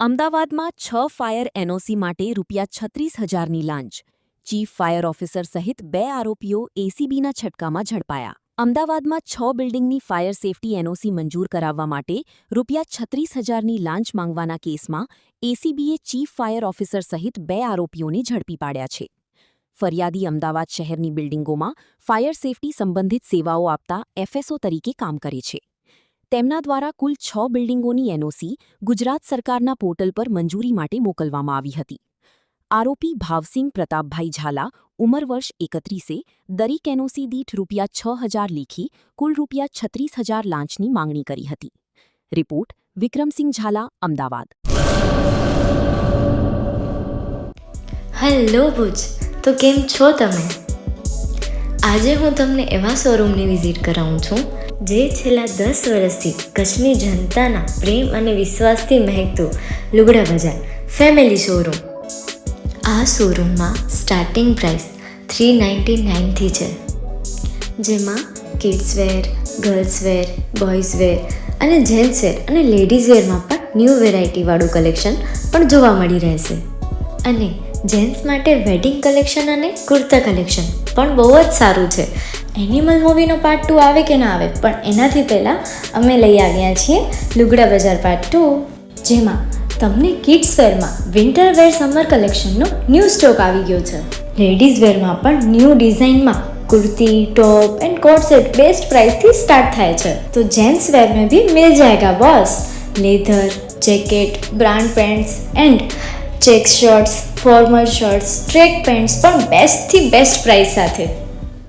અમદાવાદમાં 6 fire NOC માટે ₹36,000ની લાંચ. ચીફ ફાયર ઓફિસર સહિત 2 આરોપીઓ એસીબીના છટકામાં ઝડપાયા. અમદાવાદમાં 6 બિલ્ડિંગની ફાયર સેફટી એનઓસી મંજૂર કરાવવા માટે ₹36,000ની લાંચ માંગવાના કેસમાં એસીબીએ ચીફ ફાયર ઓફિસર સહિત 2 આરોપીઓને ઝડપી પાડ્યા છે. ફરિયાદી અમદાવાદ શહેરની બિલ્ડિંગોમાં ફાયર સેફટી સંબંધિત સેવાઓ આપતા એફએસઓ તરીકે કામ કરે છે. તેમના દ્વારા કુલ 6 બિલ્ડિંગોની એનઓસી ગુજરાત સરકારના પોર્ટલ પર મંજૂરી માટે મોકલવામાં આવી હતી. આરોપી ભાવસિંહ પ્રતાપભાઈ ઝાલા, ઉંમર વર્ષ 31, દરેક એનઓસી દીઠ ₹6,000 લેખી કુલ ₹36,000 લાંચની માંગણી કરી હતી. રિપોર્ટ વિક્રમસિંહ ઝાલા, અમદાવાદ. હેલો ભુજ, તો કેમ છો તમે? આજે હું તમને એવા શોરૂમની વિઝિટ કરાવું છું જે છેલ્લા 10 વર્ષથી કચ્છની જનતાના પ્રેમ અને વિશ્વાસથી મહેકતું લુગડા બજાર ફેમિલી શોરૂમ. આ શોરૂમમાં સ્ટાર્ટિંગ પ્રાઇસ $399થી છે, જેમાં કિડ્સવેર, ગર્લ્સવેર, બોયઝવેર અને જેન્ટ્સવેર અને લેડીઝવેરમાં પણ ન્યૂ વેરાયટીવાળું કલેક્શન પણ જોવા મળી રહેશે. અને જેન્ટ્સ માટે વેડિંગ કલેક્શન અને કુર્તા કલેક્શન પણ બહુ જ સારું છે. એનિમલ મૂવીનો પાર્ટ 2 આવે કે ના આવે, પણ એનાથી પહેલાં અમે લઈ આવ્યા છીએ લુગડા બજાર પાર્ટ 2, જેમાં તમને કિડ્સવેરમાં વિન્ટરવેર સમર કલેક્શનનો ન્યૂ સ્ટોક આવી ગયો છે. લેડીઝવેરમાં પણ ન્યૂ ડિઝાઇનમાં kurti, top and coat set best price थी स्टार्ट थाय छे. तो जेंट्स वेर में भी मिल जाएगा boss. Leather, jacket, brand pants and check shirts, formal shirts, track pants પણ બેસ્ટ થી બેસ્ટ પ્રાઇસ સાથે.